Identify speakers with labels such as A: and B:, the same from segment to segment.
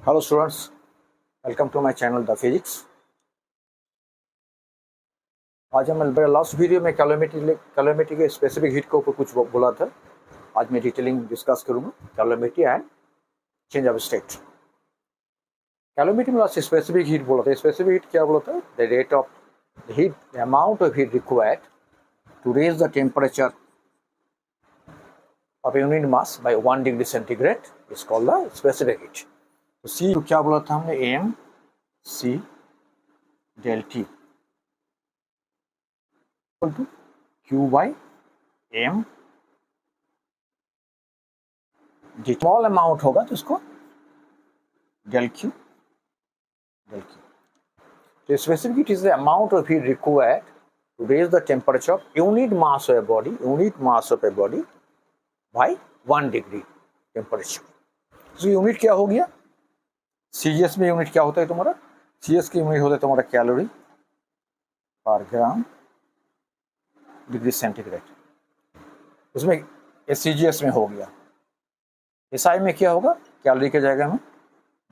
A: Hello students, welcome to my channel the physics. आज हम मेरे लास्ट वीडियो में कैलोरीमेट्री के स्पेसिफिक हीट के ऊपर कुछ बोला था। आज मैं डिटेलिंग डिस्कस करूंगा calorimetry and change of state. Calorimetry में लास्ट स्पेसिफिक हीट बोला था। स्पेसिफिक हीट क्या बोला था? The rate of the heat, the amount of heat required to raise the temperature of unit mass by 1 degree centigrade is called the specific heat. तो C क्या बोला था हमने? M C del T to Q by M. जो small amount होगा तो इसको del Q. तो specific heat is the amount of heat required to raise the temperature of unit mass of a body by 1 degree temperature. तो unit क्या हो गया? CGS में यूनिट क्या होता है तुम्हारा? सीजीएस की यूनिट होता है तुम्हारा कैलोरी पर ग्राम डिग्री सेंटीग्रेड। उसमें सीजीएस में हो गया। एसआई में क्या होगा? कैलोरी के जगह में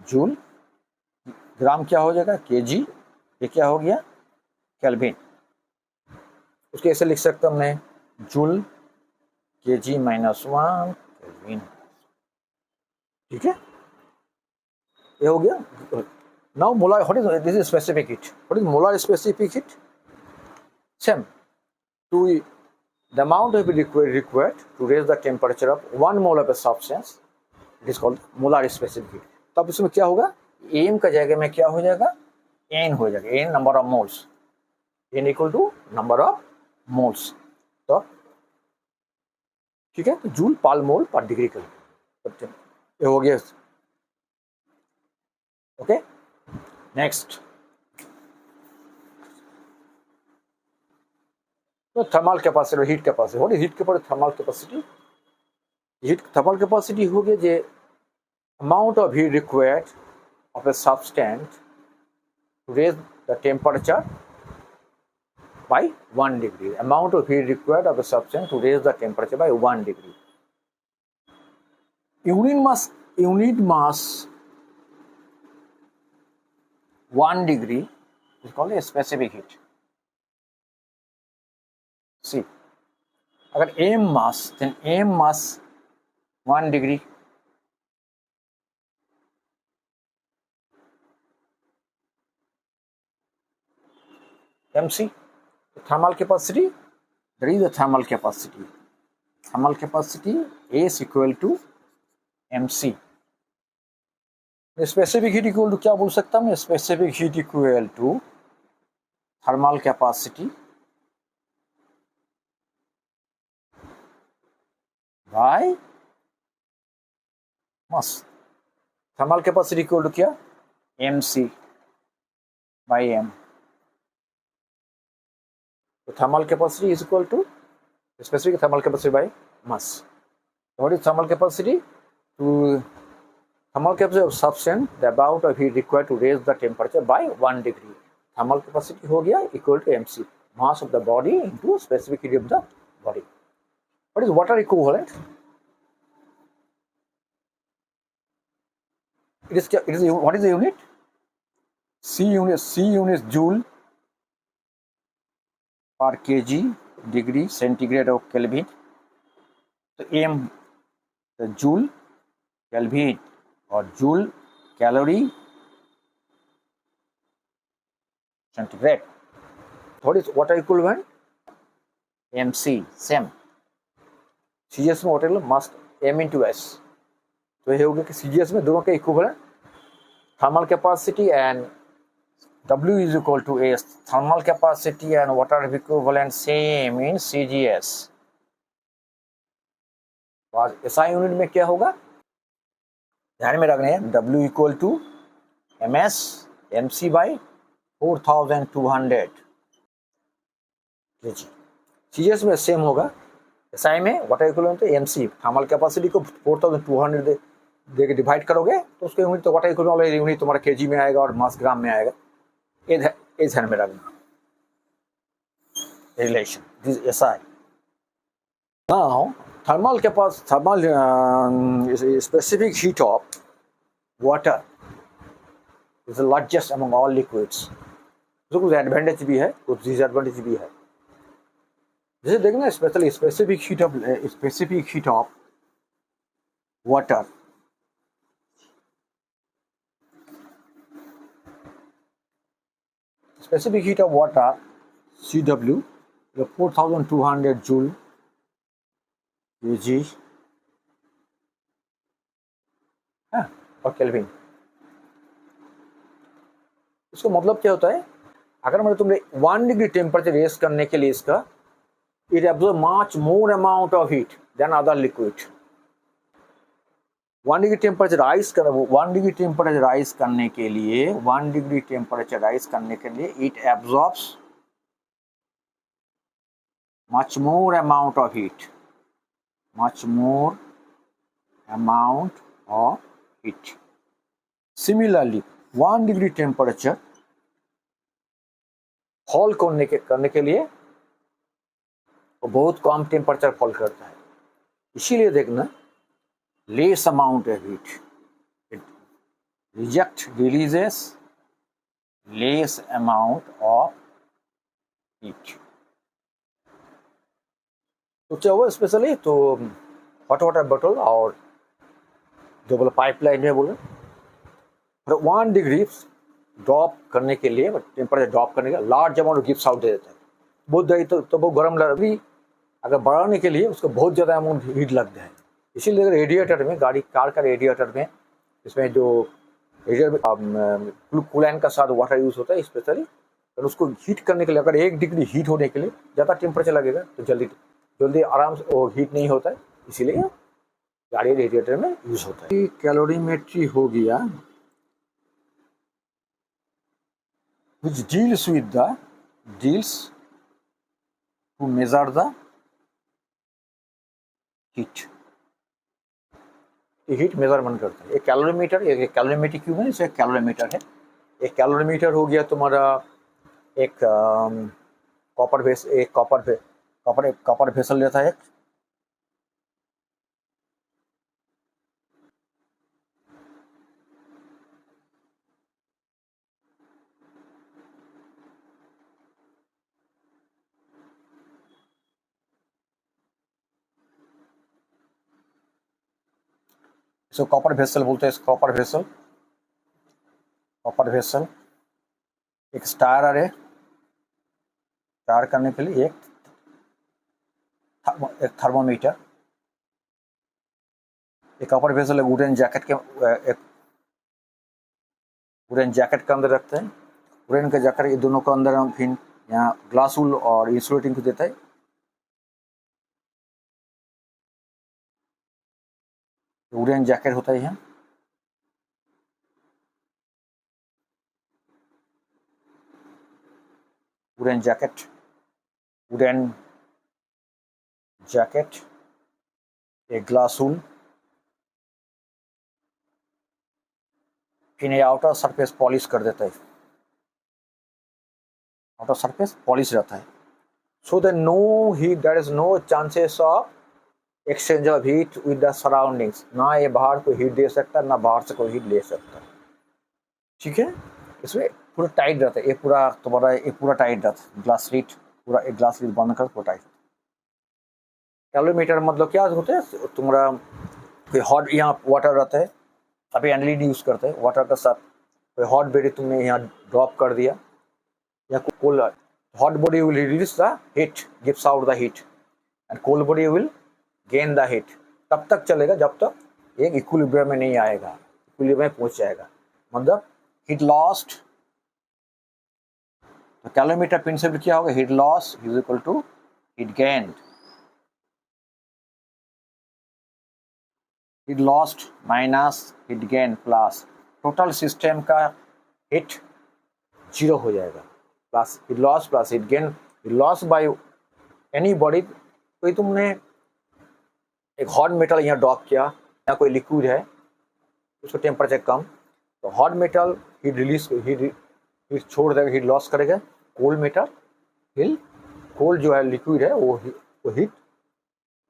A: जूल, ग्राम क्या हो जाएगा? केजी। ये क्या हो गया? केल्विन। उसके ऐसे लिख सकते हमने जूल केजी -1 केल्विन। ठीक है, ये हो गया। Now molar, what is this? Is specific heat. What is molar specific heat? Same to the amount of required to raise the temperature of 1 mole of a substance, it is called molar specific heat. तब इसमें क्या होगा? M का जगह में क्या हो जाएगा? एन हो जाएगा। N number of moles, n equal to number of moles. तो ठीक है, तो जूल पर मोल पर डिग्री केल्विन ये हो गया। ओके, नेक्स्ट तो thermal capacity, heat capacity. What is heat capacity? Thermal capacity. Heat thermal capacity हो गया जे amount of heat required of a substance to raise the temperature by 1 degree. Amount of heat required of a substance to raise the temperature by 1 degree. Unit mass 1 degree is called a specific heat. See, अगर m mass, then m mass 1 degree. mc thermal capacity, there is a thermal capacity. Thermal capacity is equal to mc. Specific heat equal to क्या बोल सकता हूँ? Specific heat equal to thermal capacity by mass. Thermal capacity equal to क्या? mc by m। thermal capacity is equal to specific thermal capacity by mass. What is thermal capacity? To thermal capacity of substance, the amount of heat required to raise the temperature by 1 degree. Thermal capacity हो गया equal to mc, mass of the body into specific heat of the body. What is water equivalent? What is the unit? C unit joule पर KG degree centigrade of kelvin. तो M तो joule kelvin और joule calorie centigrade. What equivalent? mc same. CGS में what must m into s। तो ये हो गया कि सीजीएस में दोनों के equivalent thermal capacity and W is equal to S. Thermal capacity and water equivalent same in CGS. और SI यूनिट में क्या होगा? ध्यान में रखना है, W equal to MS MC by 4200 kg। CGS में सेम होगा। SI में water equivalent MC, thermal capacity को 4200 दे के डिवाइड करोगे तो उसके यूनिट तो वाटर इक्विवेलेंट यूनिट तुम्हारा केजी में आएगा और मास ग्राम में आएगा। इस ध्यान में रखना relation. This SI। Now thermal specific heat of water is the largest among all liquids. उसको कुछ एडवांटेज भी है, कुछ डिसएडवांटेज भी है। जैसे देखना specially specific heat of water, specific heat of water CW 4200 joule kg और केल्विन। इसका मतलब क्या होता है, अगर मतलब तुमने 1 डिग्री टेम्परेचर रेस करने के लिए इसका it absorb much more amount of heat than other liquid. 1 degree temperature rise कर 1 डिग्री टेम्परेचर राइज करने के लिए 1 डिग्री टेम्परेचर राइज करने के लिए it absorbs much more amount of heat, much more amount of heat. Similarly, 1 degree temperature fall करने के लिए वो बहुत कम टेम्परेचर फॉल करता है। इसीलिए देखना less amount of heat it releases less amount of heat. तो क्या हुआ स्पेशली, तो हॉट वाटर बॉटल और जो बोला पाइपलाइन में बोले 1 डिग्री ड्रॉप करने के लिए, टेम्परेचर ड्रॉप करने के लिए large amount of gift out दे देता है। बहुत देरी तो वो गर्म लगी, अगर बढ़ाने के लिए उसको बहुत ज़्यादा अमाउंट हीट लगता है। इसीलिए रेडिएटर में, कार का रेडिएटर में, इसमें जो रेडिएटर कूलेंट का साथ वाटर यूज़ होता है स्पेशली, तो उसको हीट करने के लिए अगर 1 डिग्री हीट होने के लिए ज़्यादा टेम्परेचर लगेगा तो जल्दी आराम से वो हीट नहीं होता है, इसीलिए गाड़ी रेडिएटर में यूज होता है। कैलोरीमेट्री हो गया which deals to measure the heat, ये हीट मेजरमेंट करता है। एक कैलोरीमीटर, एक कैलोरीमेट्री क्यों है, इसे कैलोरीमीटर है। एक कैलोरीमीटर हो गया तुम्हारा एक कॉपर वेसल लेता है। इसको कॉपर वेसल बोलते हैं। कॉपर वेसल एक स्टायर है, स्टायर करने के लिए एक थर्मोमीटर, एक कॉपर वेसल वुडन जैकेट के अंदर रखते हैं। वुडन के जैकेट, ये दोनों के अंदर हम फिर यहाँ ग्लास वूल और इंसुलेटिंग को देता है। वुडन जैकेट होता है यहाँ, वुडन जैकेट, एक ग्लास वूल, फिर ये आउटर सरफेस पॉलिश कर देता है। आउटर सरफेस पॉलिश रहता है, so that no heat, there is no chances of exchange of heat with the surroundings. ना ये बाहर को हीट दे सकता, ना बाहर से कोई हीट ले सकता। ठीक है, इसमें पूरा टाइट रहता है, ये पूरा तुम्हारा ये पूरा टाइट रहता है। ग्लास लीड पूरा, एक ग्लास लीड बंद कर पूरा टाइट। कैलोरीमीटर मतलब क्या होता है, तुम्हारा कोई हॉट यहाँ वाटर रहता है, अभी एनएलईडी यूज करते हैं, वाटर के साथ कोई हॉट बॉडी तुमने यहाँ ड्रॉप कर दिया, या cold hot body will release the heat, gives out the heat, and cold body will gain the heat. तब तक चलेगा जब तक एक इक्विलिब्रियम में नहीं आएगा, इक्विलिब्रियम में पहुंच जाएगा, मतलब हीट लॉस्ट। तो कैलोरीमीटर प्रिंसिपल क्या होगा, heat loss is equal to heat gain, heat lost minus heat gain plus total system का हीट 0 हो जाएगा, plus heat loss plus heat gain. Heat loss by any body, कोई तुमने एक hot metal यहाँ drop किया, या कोई लिक्विड है उसको टेम्परेचर कम, तो hot metal heat release heat छोड़ देगा, हीट लॉस करेगा। कोल्ड मेटल कोल्ड जो है लिक्विड है वो हीट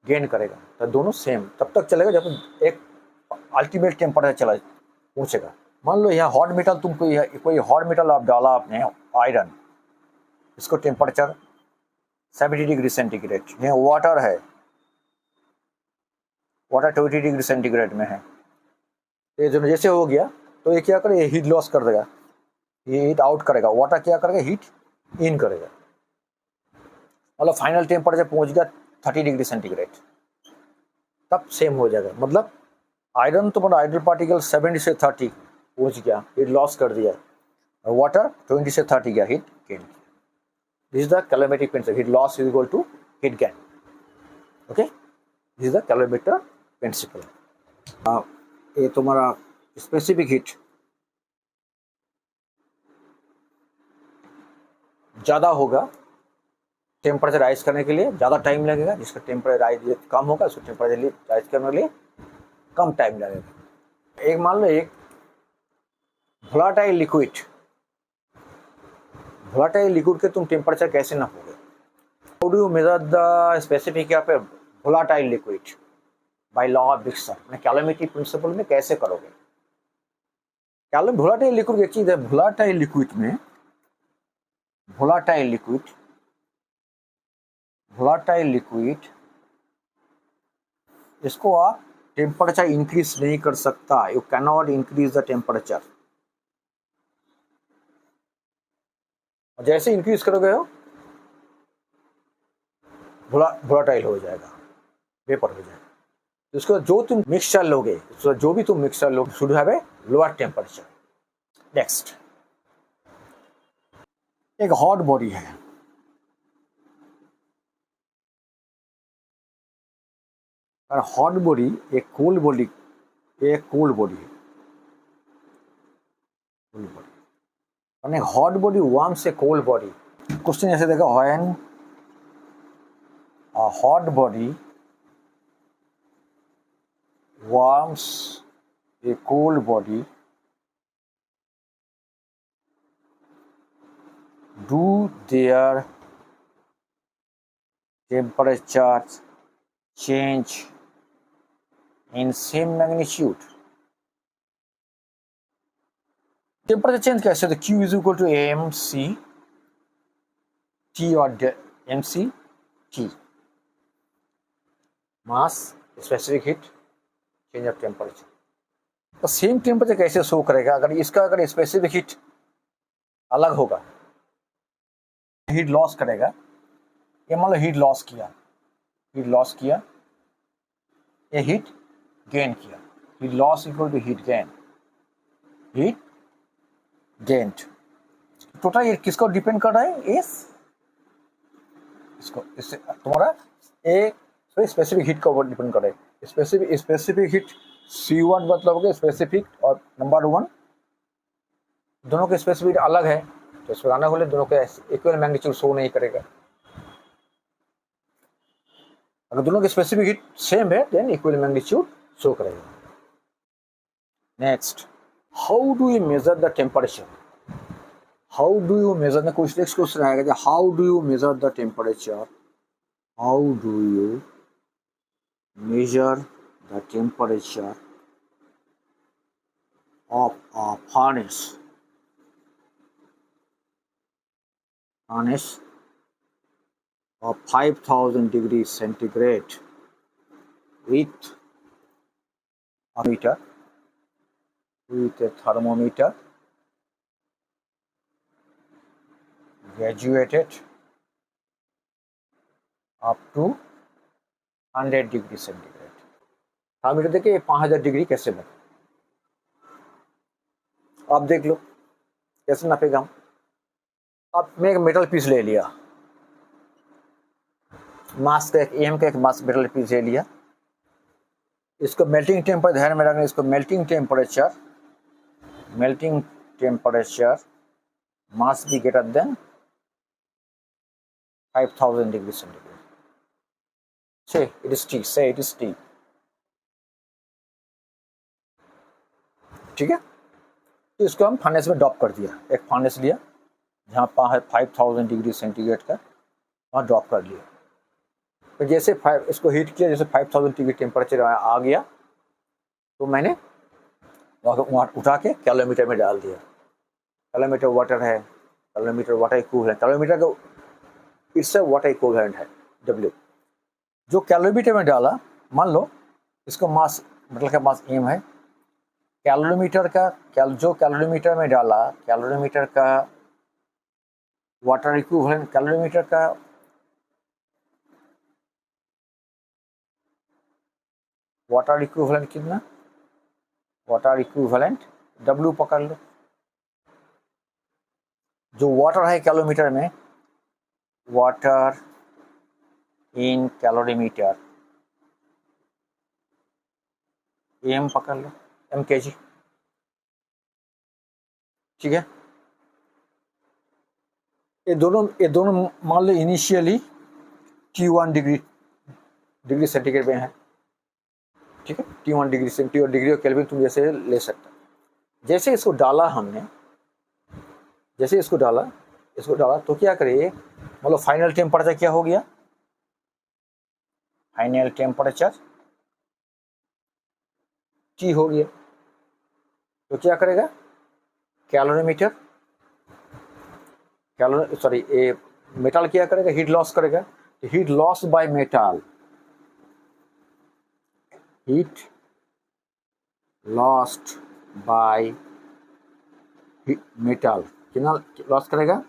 A: गेन करेगा। तो दोनों सेम तब तक चलेगा जब एक अल्टीमेट टेम्परेचर पहुंचेगा। मान लो यहाँ हॉट मेटल, तुम कोई हॉट मेटल आप डाला आपने, आयरन, इसको टेम्परेचर 70 डिग्री सेंटीग्रेड, यहाँ वाटर है, वाटर 20 डिग्री सेंटीग्रेड में है, ये जो जैसे हो गया तो ये क्या करेगा, हीट लॉस कर देगा, ये हीट आउट करेगा, वाटर क्या करेगा, हीट इन करेगा, मतलब फाइनल टेम्परेचर पहुंच गया 30 डिग्री सेंटीग्रेड, तब सेम हो जाएगा। मतलब आयरन तो मतलब आयरन पार्टिकल 70 से 30 पहुंच गया, हीट लॉस कर दिया, और वाटर 20 से 30 गया, heat gain. This is the calorimetric principle, heat loss is equal to heat gain. Okay, this is the calorimetric principle. ये तुम्हारा स्पेसिफिक हीट ज़्यादा होगा, टेम्परेचर राइज करने के लिए ज़्यादा टाइम लगेगा, जिसका टेम्परेचर राइज कम होगा उसको टेम्परेचर राइज करने के लिए कम टाइम लगेगा। एक मान लो एक वोलाटाइल लिक्विड, वोलाटाइल लिक्विड के तुम टेम्परेचर कैसे नापोगे? How do you measure the specific यहाँ पे volatile liquid? By law of Dixon, calorimetric principle में कैसे करोगे? वोलाटाइल लिक्विड एक चीज है, वोलाटाइल लिक्विड में, वोलाटाइल लिक्विड इसको आप टेम्परेचर इंक्रीज नहीं कर सकता, you can not increase the temperature. जैसे इंक्रीज करोगे हो वोलाटाइल हो जाएगा, वेपर हो जाएगा। उसको जो तुम मिक्सचर लोगे, जो भी तुम मिक्सचर लोगे, should have a lower temperature. Next, एक हॉट बॉडी है, और हॉट बॉडी एक कोल्ड बॉडी, एक कोल्ड बॉडी है, cold body, hot body warms ए कोल्ड बॉडी। क्वेश्चन ऐसे देखा, when a hot body warms a cold body, do their temperatures change in same magnitude? Temperature change कैसे? तो Q is equal to mc T और mc T, mass, specific heat, change of temperature. तो same temperature कैसे show करेगा? अगर specific heat अलग होगा, heat loss करेगा, ये मान लो हीट लॉस किया, ये हीट गेन किया, heat loss equal to heat gain. Total ये किसको डिपेंड कर रहा है? इससे तुम्हारा एक स्पेसिफिक हीट का डिपेंड कर रहा है। स्पेसिफिक हीट C1 मतलब हो गया स्पेसिफिक, और नंबर 1 दोनों के स्पेसिफिक अलग है, तो इसमें आना बोले दोनों के इक्वल मैग्नीट्यूड शो नहीं करेगा। अगर दोनों के स्पेसिफिक हीट सेम है देन इक्वल मैग्नीट्यूड शो करेगा। Next, how do you measure the temperature? How do you measure, next question आएगा, how do you measure the temperature? How do you measure the temperature of a furnace of 5000 degrees centigrade with a meter, with a thermometer graduated up to 100 degree centigrade. Thermometer देखिए 5000 degree कैसे लगे, आप देख लो कैसे नापेगा हम। अब मैं एक मेटल पीस ले लिया, मास का एक एम का एक मास मेटल पीस ले लिया, इसको मेल्टिंग टेम्परेचर ध्यान में रखना, इसको melting temperature mass be greater than 5000 degree centigrade. Say it is T। ठीक है, तो इसको हम फर्नेस में ड्रॉप कर दिया, एक फर्नेस लिया जहाँ 5000 डिग्री सेंटीग्रेड का, वहाँ ड्रॉप कर लिया। तो जैसे इसको हीट किया, जैसे 5000 डिग्री टेम्परेचर आ गया, तो मैंने वहाँ उठा के कैलोमीटर में डाल दिया। कैलोमीटर वाटर है, कैलोमीटर वाटर इक्विवेलेंट, कैलोमीटर का इट्स वाटर इक्विवेलेंट है W। जो कैलोमीटर में डाला, मान लो इसको मास मेटल का मास m है, कैलोरीमीटर का जो कैलोरीमीटर में डाला, कैलोरीमीटर का वाटर इक्विवेलेंट, कैलोरीमीटर का वाटर इक्विवेलेंट कितना, वाटर इक्विवेलेंट W पकड़ लो। जो वाटर है कैलोमीटर में, वाटर इन कैलोरीमीटर, m पकड़ लो, m kg, ठीक है। ये दोनों मान लो इनिशियली T1 डिग्री सेंटीग्रेड में है, ठीक है। T1 degree centigrade, degree of kelvin तुम जैसे ले सकते हो। जैसे इसको डाला हमने, जैसे इसको डाला तो क्या करिए, मतलब फाइनल टेम्परेचर क्या हो गया, फाइनल टेम्परेचर T हो गया। तो क्या करेगा, कैलोरीमीटर, ये मेटल क्या करेगा, हीट लॉस करेगा। तो heat loss by metal, heat lost by metal कितना लॉस करेगा,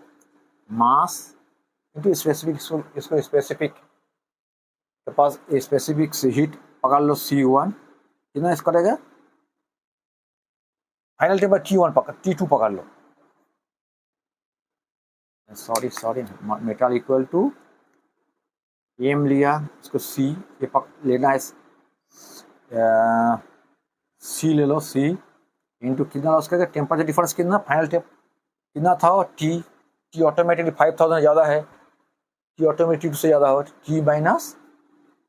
A: मास इनटू स्पेसिफिक, इसको स्पेसिफिक के पास स्पेसिफिक से हीट पकड़ लो C1, कितना इसको करेगा, फाइनल टेम्परेचर T1 पकड़, T2 पकड़ लो, sorry metal equal to m लिया, इसको C ये लेना है, C ले लो, C इंटू कितना लॉस करेगा, टेम्परेचर डिफरेंस कितना, फाइनल टेप कितना था, T ऑटोमेटिकली 5000 ज़्यादा है, T ऑटोमेटिक T2 से ज़्यादा हो, T minus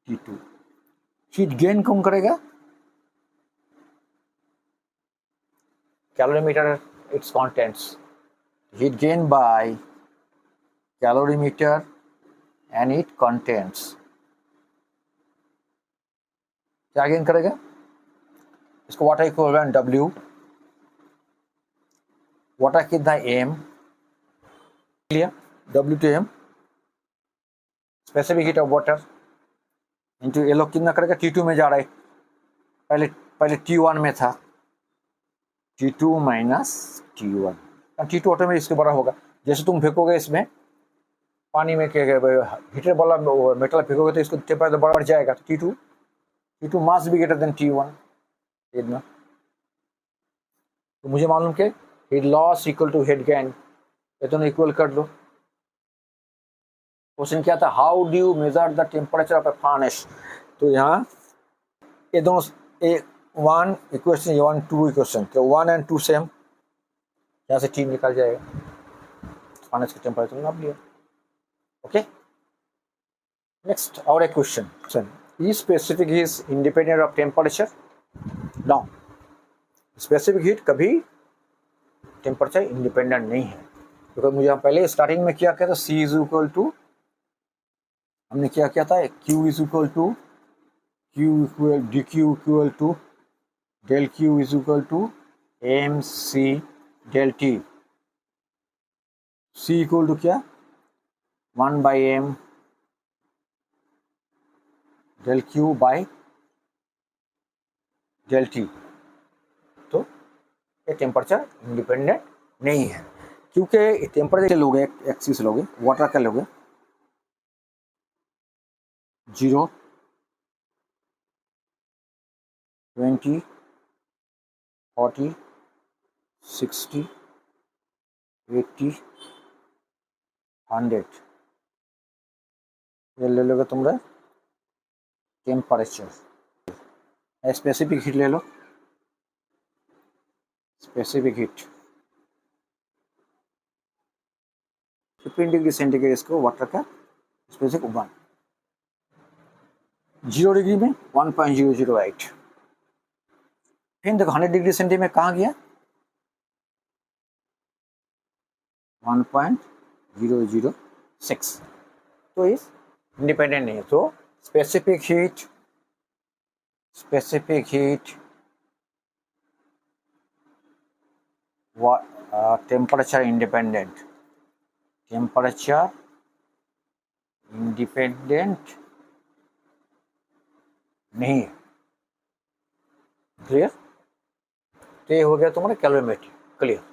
A: T2। Heat gain कौन करेगा, calorimeter it's contents, heat gain by calorimeter and it contents, क्या गेन करेगा, इसको वाटर इक्विवेलेंट W, वाटर कितना m लिया, W to m, specific heat of water into ये लोग कितना करेगा, T2 में जा रहा है, पहले T1 में था, T2 minus T1, T2 automatic इसके बड़ा होगा। जैसे तुम फेंकोगे इसमें पानी में, क्या हीटर वाला मेटल फेंकोगे तो इसको टेम्परेचर बढ़ जाएगा, तो T2 मास भी ग्रेटर देन T1 इतना। तो मुझे मालूम के heat loss equal to heat gain, ये दोनों इक्वल कर लो। क्वेश्चन क्या था, how do you measure the temperature of a furnace. तो यहाँ ये दोनों वन इक्वेशन, 1 2 इक्वेशन, तो 1 और 2 सेम, यहाँ से T निकल जाएगा, फर्नेस का टेम्परेचर नाप लिया। ओके, नेक्स्ट और एक question, E specific is independent of temperature. Now specific heat कभी टेम्परेचर इंडिपेंडेंट नहीं है, क्योंकि मुझे हम पहले स्टार्टिंग में क्या किया था, C इज इक्वल टू, हमने क्या किया था, Q is equal to dQ equal to del Q is equal to MC del T, C equal to क्या, 1/m del Q by del T। तो ये टेम्परेचर इंडिपेंडेंट नहीं है, क्योंकि टेम्परेचर लोगे, एक्सिस लोगे, वाटर का लोगे 0 20 40 60 80 100, ये ले लोगे तुमरा टेम्परेचर। स्पेसिफिक हीट ले लो, स्पेसिफिक हीट 15 डिग्री सेंटीग्रेड, इसको वाटर का स्पेसिफिक 1, 0 डिग्री में 1.008, फिर देखो 100 डिग्री सेंटीग्रेड में कहाँ गया, 1.006, तो इस इंडिपेंडेंट नहीं है। तो specific heat temperature independent, temperature independent नहीं है। क्लियर? तो ये हो गया तुम्हारा कैलोरीमेट्री। क्लियर?